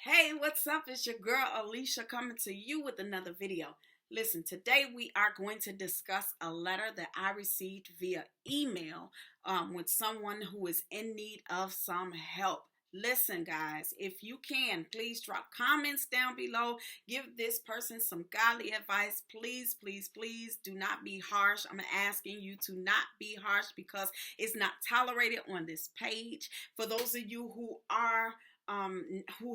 Hey, what's up? It's your girl Alicia coming to you with another video. Listen, today we are going to discuss a letter that I received via email with someone who is in need of some help. Listen, guys, if you can, please drop comments down below. Give this person some godly advice. Please, please, please do not be harsh. I'm asking you to not be harsh because it's not tolerated on this page. For those of you who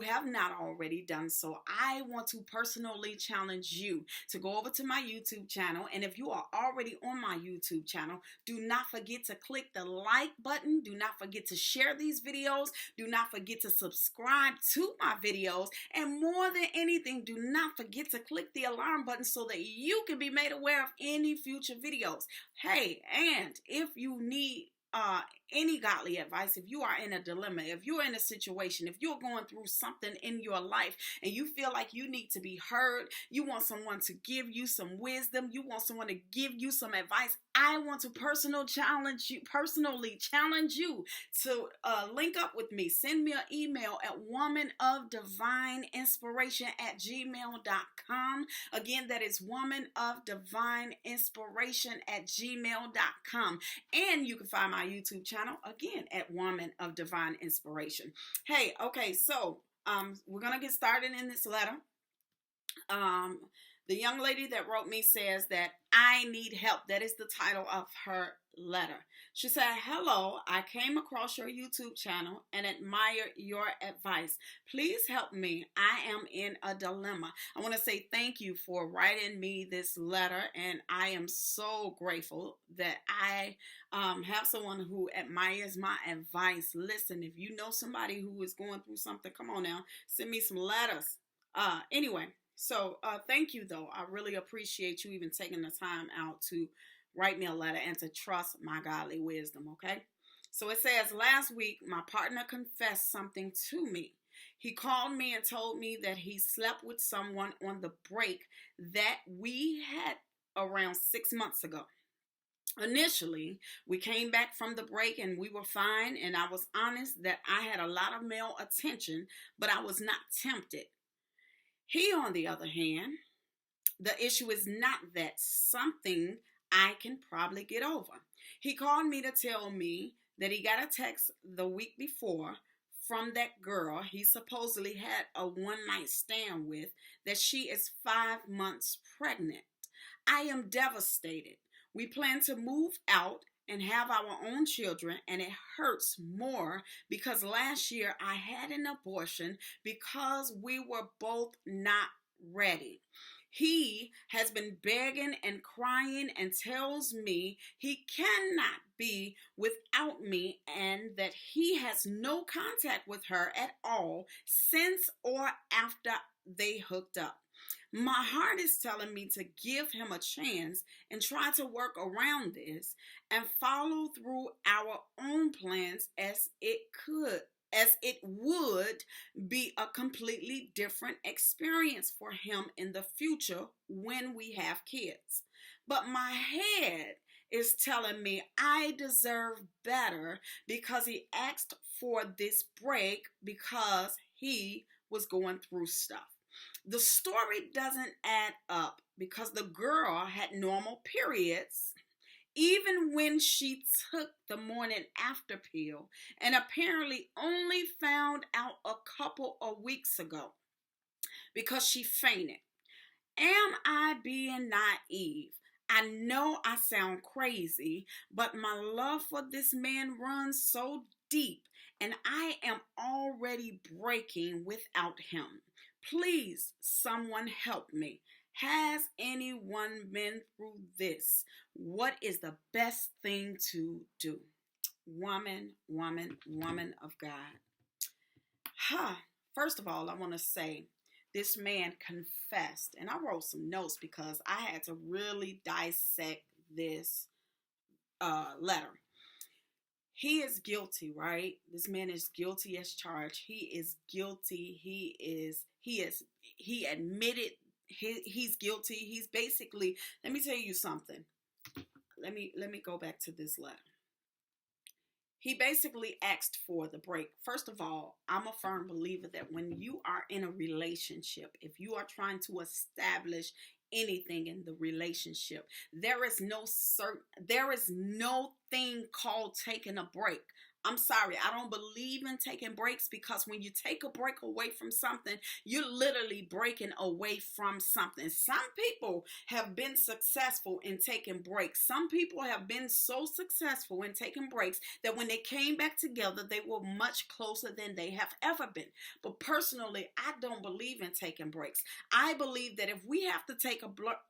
have not already done so, I want to personally challenge you to go over to my YouTube channel. And if you are already on my YouTube channel, do not forget to click the like button. Do not forget to share these videos. Do not forget to subscribe to my videos. And more than anything, do not forget to click the alarm button so that you can be made aware of any future videos. Hey, and if you need any godly advice, if you are in a dilemma, if you're in a situation, if you're going through something in your life and you feel like you need to be heard, you want someone to give you some wisdom, you want someone to give you some advice, I want to personally challenge you to link up with me. Send me an email at womanofdivineinspiration@gmail.com. Again, that is womanofdivineinspiration@gmail.com. And you can find my YouTube channel again at Woman of Divine Inspiration. Hey, okay, so we're gonna get started in this letter. The young lady that wrote me says that I need help. That is the title of her letter. She said, hello, I came across your YouTube channel and admire your advice. Please help me. I am in a dilemma. I want to say thank you for writing me this letter, and I am so grateful that I have someone who admires my advice. Listen, if you know somebody who is going through something, come on now, send me some letters. Anyway. So thank you, though. I really appreciate you even taking the time out to write me a letter and to trust my godly wisdom, okay? So it says, last week, my partner confessed something to me. He called me and told me that he slept with someone on the break that we had around 6 months ago. Initially, we came back from the break and we were fine, and I was honest that I had a lot of male attention, but I was not tempted. He, on the other hand, the issue is not that, something I can probably get over. He called me to tell me that he got a text the week before from that girl he supposedly had a one-night stand with, that she is 5 months pregnant. I am devastated. We plan to move out and have our own children, and it hurts more because last year I had an abortion because we were both not ready. He has been begging and crying and tells me he cannot be without me and that he has no contact with her at all since or after they hooked up. My heart is telling me to give him a chance and try to work around this and follow through our own plans as it would be a completely different experience for him in the future when we have kids. But my head is telling me I deserve better because he asked for this break because he was going through stuff. The story doesn't add up because the girl had normal periods even when she took the morning after pill, and apparently only found out a couple of weeks ago because she fainted. Am I being naive? I know I sound crazy, but my love for this man runs so deep, and I am already breaking without him. Please, someone help me. Has anyone been through this? What is the best thing to do? Woman of God. First of all, I want to say this man confessed, and I wrote some notes because I had to really dissect this letter. He is guilty, right? This man is guilty as charged. He is guilty. He admitted he's guilty. He's basically, let me tell you something. Let me go back to this letter. He basically asked for the break. First of all, I'm a firm believer that when you are in a relationship, if you are trying to establish anything in the relationship, there is no thing called taking a break. I'm sorry, I don't believe in taking breaks, because when you take a break away from something, you're literally breaking away from something. Some people have been successful in taking breaks. Some people have been so successful in taking breaks that when they came back together, they were much closer than they have ever been. But personally, I don't believe in taking breaks. I believe that if we have to take a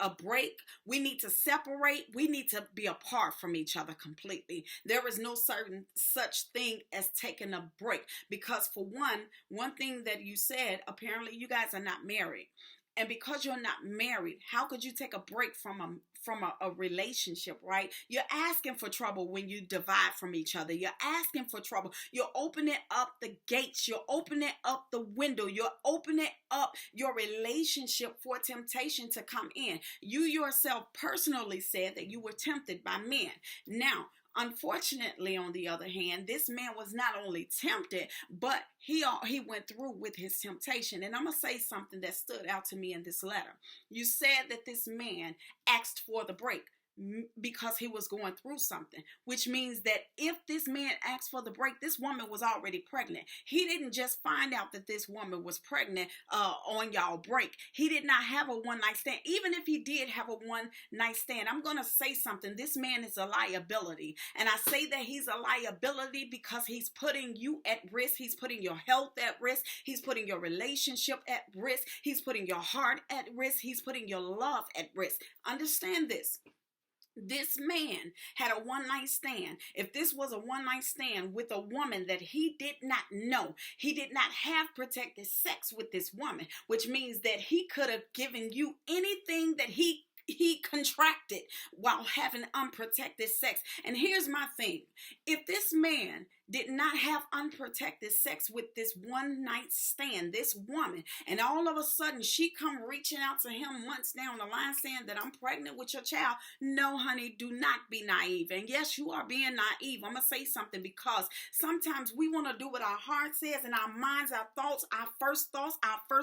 break, we need to separate. We need to be apart from each other completely. There is no certain such thing as taking a break, because for one thing that you said, apparently you guys are not married. And because you're not married, how could you take a break from a relationship, right? You're asking for trouble when you divide from each other. You're asking for trouble. You're opening up the gates. You're opening up the window. You're opening up your relationship for temptation to come in. You yourself personally said that you were tempted by men. Now, unfortunately, on the other hand, this man was not only tempted, but he went through with his temptation. And I'm going to say something that stood out to me in this letter. You said that this man asked for the break because he was going through something, which means that if this man asked for the break, this woman was already pregnant. He didn't just find out that this woman was pregnant on y'all break. He did not have a one-night stand. Even if he did have a one-night stand, I'm going to say something. This man is a liability. And I say that he's a liability because he's putting you at risk. He's putting your health at risk. He's putting your relationship at risk. He's putting your heart at risk. He's putting your love at risk. Understand this. This man had a one-night stand. If this was a one-night stand with a woman that he did not know, he did not have protected sex with this woman, which means that he could have given you anything that he contracted while having unprotected sex. And here's my thing. If this man did not have unprotected sex with this one night stand, this woman, and all of a sudden she come reaching out to him months down the line saying that I'm pregnant with your child. No, honey, do not be naive. And yes, you are being naive. I'm going to say something, because sometimes we want to do what our heart says, and our minds, our first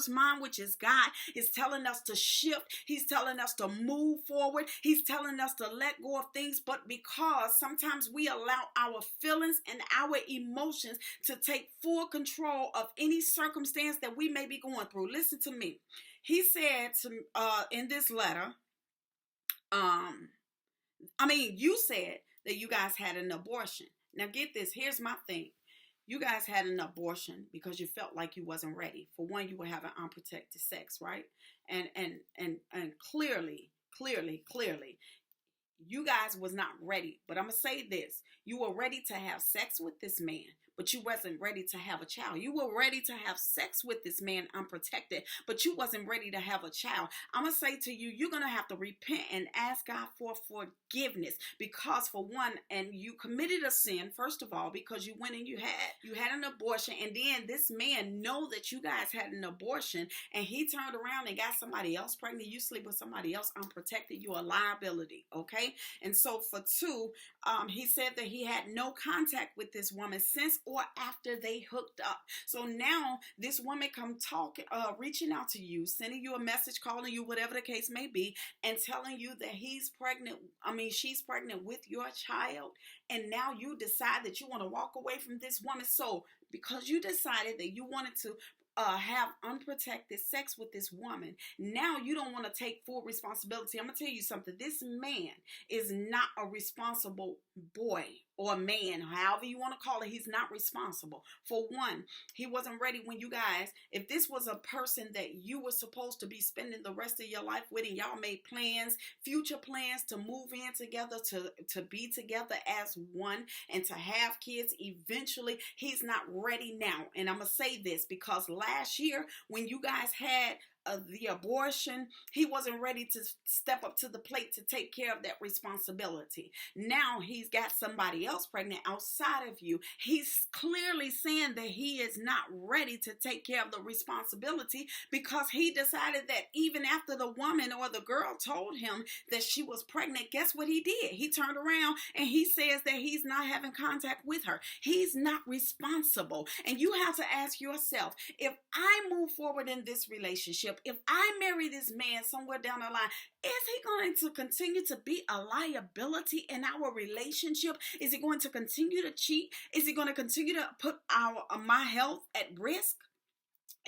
mind, which is God, is telling us to shift. He's telling us to move forward. He's telling us to let go of things. But because sometimes we allow our feelings and our emotions to take full control of any circumstance that we may be going through. Listen to me. He said to in this letter, you said that you guys had an abortion. Now get this. Here's my thing. You guys had an abortion because you felt like you wasn't ready. For one, you were having unprotected sex, right? And clearly, you guys was not ready. But I'm going to say this. You were ready to have sex with this man, but you wasn't ready to have a child. You were ready to have sex with this man unprotected, but you wasn't ready to have a child. I'm going to say to you, you're going to have to repent and ask God for forgiveness, because for one, and you committed a sin, first of all, because you went and you had an abortion, and then this man know that you guys had an abortion, and he turned around and got somebody else pregnant. You sleep with somebody else unprotected. You're a liability, okay? And so for two, he said that he had no contact with this woman since or after they hooked up. So now this woman come talking, reaching out to you, sending you a message, calling you, whatever the case may be, and telling you that she's pregnant with your child. And now you decide that you want to walk away from this woman. So because you decided that you wanted to have unprotected sex with this woman, now you don't want to take full responsibility. I'm going to tell you something. This man is not a responsible boy or man, however you want to call it. He's not responsible. For one, he wasn't ready when you guys, if this was a person that you were supposed to be spending the rest of your life with, and y'all made plans, future plans to move in together, to be together as one, and to have kids eventually, he's not ready now. And I'm going to say this because last year when you guys had the abortion. He wasn't ready to step up to the plate to take care of that responsibility. Now he's got somebody else pregnant outside of you. He's clearly saying that he is not ready to take care of the responsibility because he decided that even after the woman or the girl told him that she was pregnant, guess what he did? He turned around and he says that he's not having contact with her. He's not responsible. And you have to ask yourself, if I move forward in this relationship, if I marry this man somewhere down the line, is he going to continue to be a liability in our relationship? Is he going to continue to cheat? Is he going to continue to put my health at risk?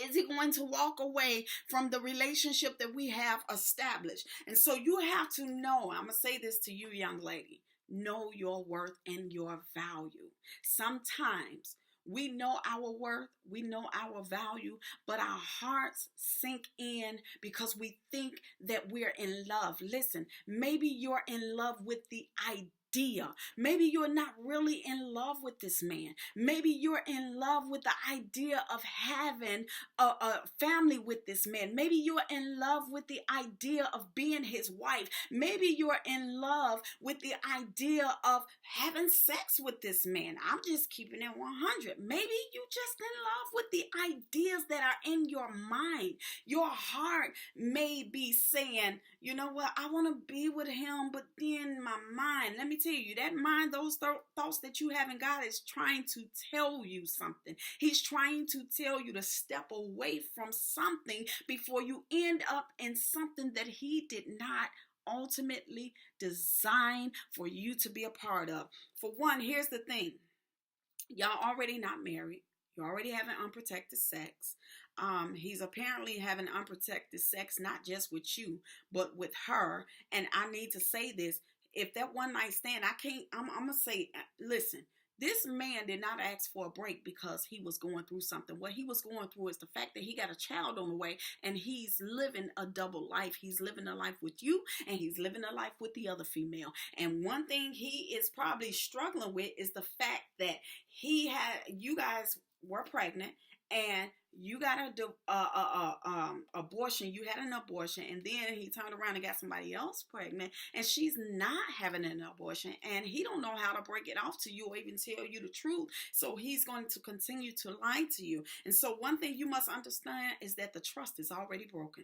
Is he going to walk away from the relationship that we have established? And so you have to know, I'm going to say this to you, young lady, know your worth and your value. Sometimes we know our worth, we know our value, but our hearts sink in because we think that we're in love. Listen, maybe you're in love with the idea. Maybe you're not really in love with this man. Maybe you're in love with the idea of having a family with this man. Maybe you're in love with the idea of being his wife. Maybe you're in love with the idea of having sex with this man. I'm just keeping it 100. Maybe you just in love with the ideas that are in your mind. Your heart may be saying, you know what, I want to be with him, but then my mind, let me tell you, that mind, those thoughts that you have in God is trying to tell you something. He's trying to tell you to step away from something before you end up in something that he did not ultimately design for you to be a part of. For one, here's the thing. Y'all already not married. You're already having unprotected sex. He's apparently having unprotected sex, not just with you, but with her. And I need to say this. If that one night stand, I'm going to say, listen, this man did not ask for a break because he was going through something. What he was going through is the fact that he got a child on the way and he's living a double life. He's living a life with you and he's living a life with the other female. And one thing he is probably struggling with is the fact that you guys were pregnant and you got abortion. You had an abortion, and then he turned around and got somebody else pregnant, and she's not having an abortion, and he don't know how to break it off to you or even tell you the truth. So he's going to continue to lie to you. And so one thing you must understand is that the trust is already broken.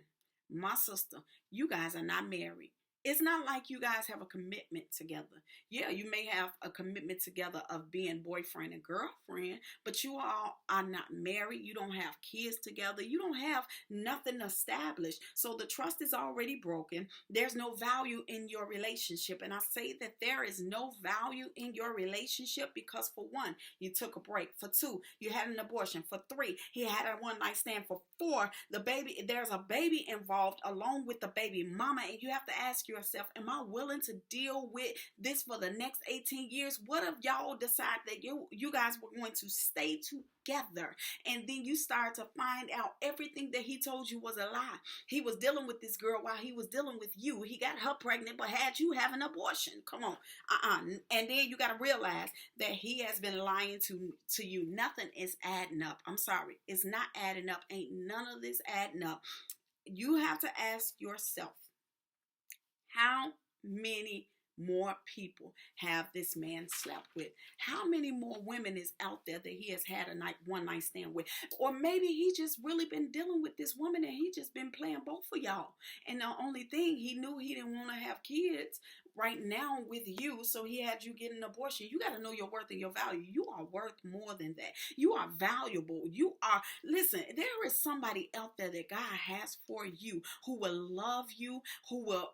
My sister, you guys are not married. It's not like you guys have a commitment together. Yeah, you may have a commitment together of being boyfriend and girlfriend, but you all are not married. You don't have kids together. You don't have nothing established. So the trust is already broken. There's no value in your relationship. And I say that there is no value in your relationship because, for one, you took a break. For two, you had an abortion. For three, he had a one night stand. For four, there's a baby involved along with the baby mama, and you have to ask yourself, am I willing to deal with this for the next 18 years? What if y'all decide that you guys were going to stay together, and then you start to find out everything that he told you was a lie? He was dealing with this girl while he was dealing with you. He got her pregnant but had you have an abortion. Come on. And then you got to realize that he has been lying to you. Nothing is adding up. I'm sorry. It's not adding up. Ain't none of this adding up. You have to ask yourself, how many more people have this man slept with? How many more women is out there that he has had a one night stand with? Or maybe he just really been dealing with this woman and he just been playing both of y'all. And the only thing, he knew he didn't want to have kids right now with you, so he had you get an abortion. You got to know your worth and your value. You are worth more than that. You are valuable. Listen, there is somebody out there that God has for you who will love you, who will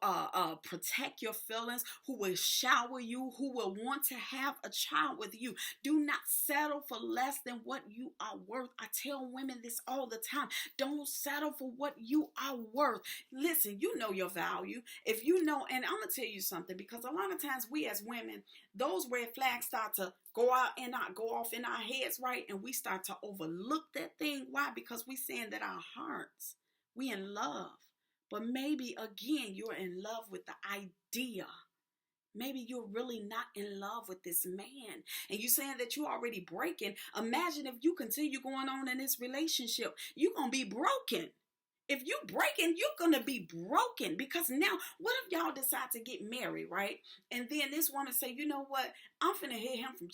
protect your feelings, who will shower you, who will want to have a child with you. Do not settle for less than what you are worth. I tell women this all the time. Don't settle for what you are worth. Listen, you know your value. If you know, and I'm going to tell you something, because a lot of times we as women, those red flags start to go off in our heads, right? And we start to overlook that thing. Why? Because we saying that our hearts, we in love. But maybe again, you're in love with the idea. Maybe you're really not in love with this man. And you're saying that you're already breaking. Imagine if you continue going on in this relationship. You're going to be broken. If you breaking, you're gonna be broken. Because now, what if y'all decide to get married, right? And then this woman say, you know what? I'm finna hit him from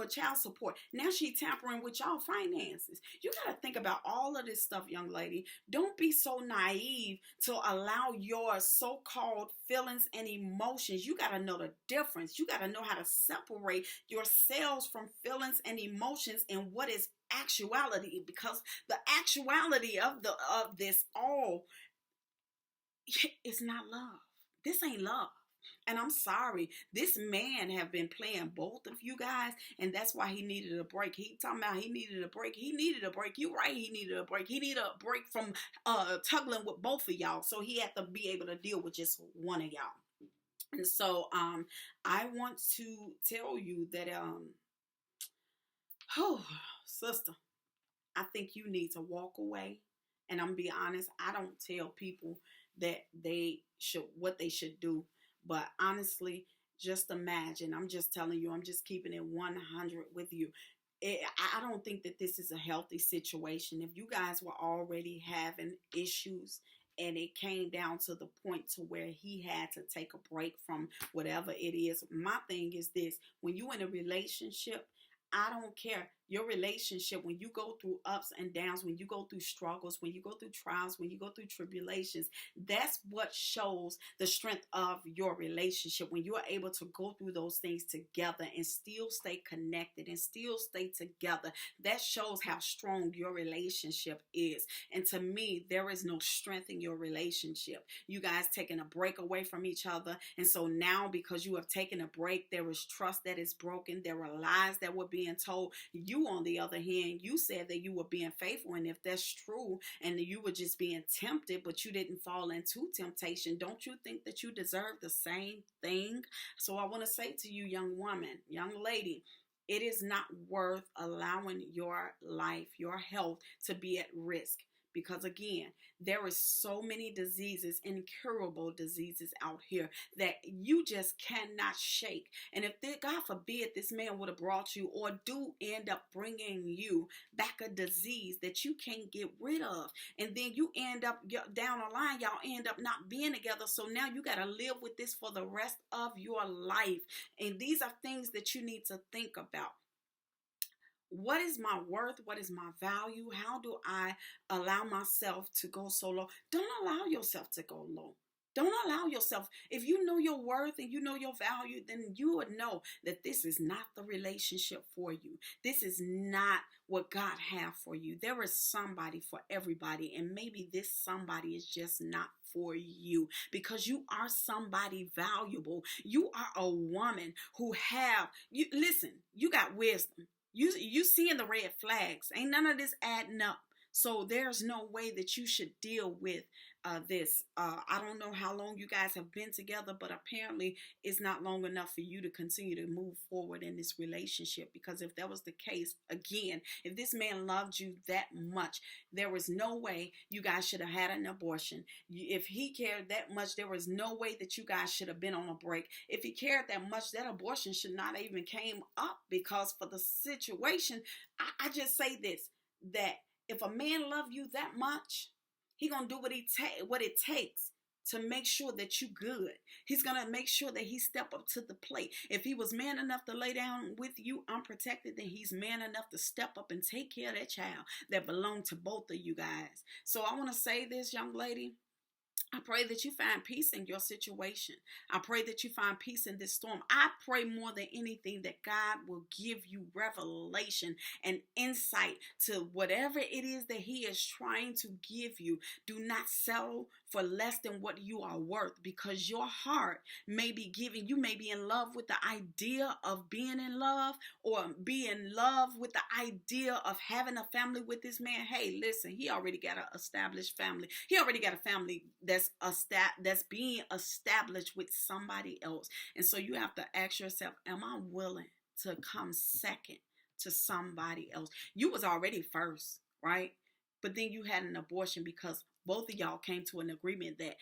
child support. Now she tampering with y'all finances. You gotta think about all of this stuff, young lady. Don't be so naive to allow your so-called feelings and emotions. You gotta know the difference. You gotta know how to separate yourselves from feelings and emotions and what is actuality, because the actuality of this all is not love. This ain't love. And I'm sorry, this man have been playing both of you guys, and that's why he needed a break. He talking about he needed a break. He needed a break. You right, he needed a break. He needed a break from tuggling with both of y'all. So he had to be able to deal with just one of y'all. And so I want to tell you that oh, sister, I think you need to walk away. And I'm gonna be honest, I don't tell people that they should what they should do. But honestly, just imagine. I'm just telling you, I'm just keeping it 100 with you. I don't think that this is a healthy situation. If you guys were already having issues and it came down to the point to where he had to take a break from whatever it is, my thing is this: when you in a relationship, I don't care. Your relationship, when you go through ups and downs, when you go through struggles, when you go through trials, when you go through tribulations, that's what shows the strength of your relationship. When you are able to go through those things together and still stay connected and still stay together, that shows how strong your relationship is. And to me, there is no strength in your relationship. You guys taking a break away from each other. And so now, because you have taken a break, there is trust that is broken. There are lies that were being told. You, on the other hand, you said that you were being faithful, and if that's true and you were just being tempted but you didn't fall into temptation, don't you think that you deserve the same thing? So I want to say to you, young woman, young lady, it is not worth allowing your life, your health to be at risk. Because again, there is so many diseases, incurable diseases out here that you just cannot shake. And if God forbid this man would have brought you or do end up bringing you back a disease that you can't get rid of, and then you end up down the line, y'all end up not being together. So now you got to live with this for the rest of your life. And these are things that you need to think about. What is my worth? What is my value? How do I allow myself to go so low? Don't allow yourself to go low. Don't allow yourself. If you know your worth and you know your value, then you would know that this is not the relationship for you. This is not what God has for you. There is somebody for everybody, and maybe this somebody is just not for you, because you are somebody valuable. You are a woman who listen, you got wisdom. You seeing the red flags. Ain't none of this adding up. So there's no way that you should deal with this. I don't know how long you guys have been together, but apparently it's not long enough for you to continue to move forward in this relationship. Because if that was the case, again, if this man loved you that much, there was no way you guys should have had an abortion. If he cared that much, there was no way that you guys should have been on a break. If he cared that much, that abortion should not even came up, because for the situation, I just say this, that if a man love you that much, he gonna do what it takes to make sure that you good. He's gonna make sure that he step up to the plate. If he was man enough to lay down with you unprotected, then he's man enough to step up and take care of that child that belonged to both of you guys. So I want to say this, young lady. I pray that you find peace in your situation. I pray that you find peace in this storm. I pray more than anything that God will give you revelation and insight to whatever it is that he is trying to give you. Do not settle for less than what you are worth, because your heart may be giving, you may be in love with the idea of being in love, or be in love with the idea of having a family with this man. Hey, listen, he already got an established family. He already got a family that's being established with somebody else. And so you have to ask yourself, am I willing to come second to somebody else? You was already first, right? But then you had an abortion because both of y'all came to an agreement that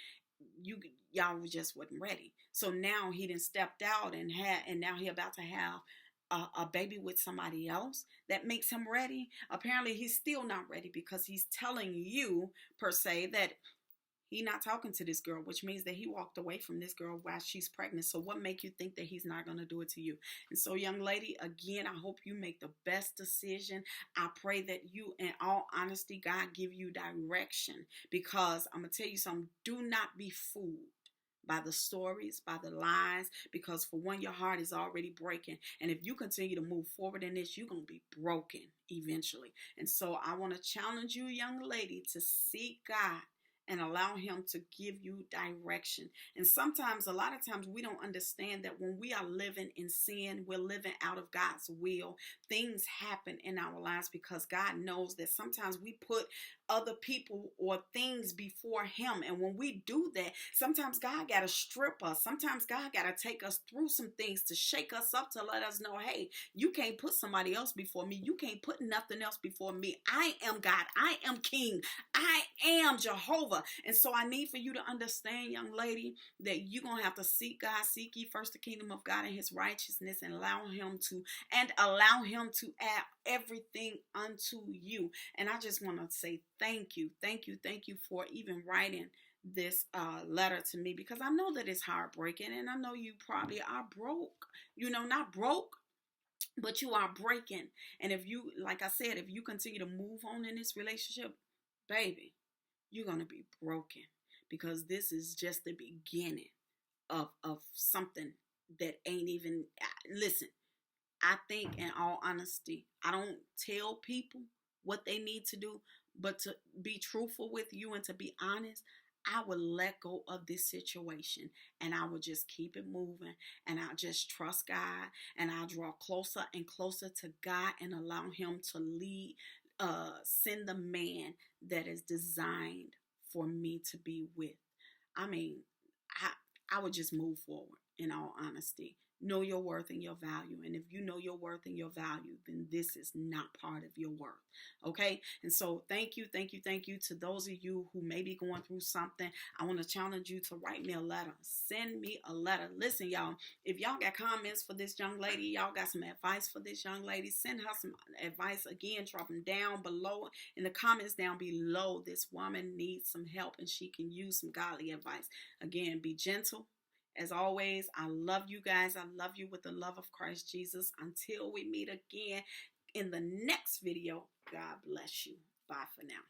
y'all just wasn't ready. So now he done stepped out and now he about to have a baby with somebody else that makes him ready. Apparently he's still not ready, because he's telling you per se that he not talking to this girl, which means that he walked away from this girl while she's pregnant. So what make you think that he's not going to do it to you? And so, young lady, again, I hope you make the best decision. I pray that you, in all honesty, God give you direction, because I'm going to tell you something. Do not be fooled by the stories, by the lies, because for one, your heart is already breaking. And if you continue to move forward in this, you're going to be broken eventually. And so I want to challenge you, young lady, to seek God and allow him to give you direction. And sometimes, a lot of times, we don't understand that when we are living in sin, we're living out of God's will. Things happen in our lives because God knows that sometimes we put other people or things before him. And when we do that, sometimes God got to strip us. Sometimes God got to take us through some things to shake us up, to let us know, hey, you can't put somebody else before me. You can't put nothing else before me. I am God. I am King. I am Jehovah. And so I need for you to understand, young lady, that you're going to have to seek God. Seek ye first the kingdom of God and his righteousness, and allow him to add everything unto you. And I just want to say thank you for even writing this letter to me, because I know that it's heartbreaking, and I know you probably are broke, not broke, but you are breaking. And if you, like I said, if you continue to move on in this relationship, baby, you're going to be broken, because this is just the beginning of something that ain't even, listen, I think, in all honesty, I don't tell people what they need to do, but to be truthful with you and to be honest, I would let go of this situation, and I would just keep it moving, and I'll just trust God, and I'll draw closer and closer to God, and allow him to lead, send the man that is designed for me to be with. I mean, I would just move forward, in all honesty. Know your worth and your value. And if you know your worth and your value, then this is not part of your worth. Okay? And so thank you to those of you who may be going through something. I want to challenge you to write me a letter. Send me a letter. Listen, y'all, if y'all got comments for this young lady, y'all got some advice for this young lady, send her some advice. Again, drop them down below in the comments down below. This woman needs some help, and she can use some godly advice. Again, be gentle. As always, I love you guys. I love you with the love of Christ Jesus. Until we meet again in the next video, God bless you. Bye for now.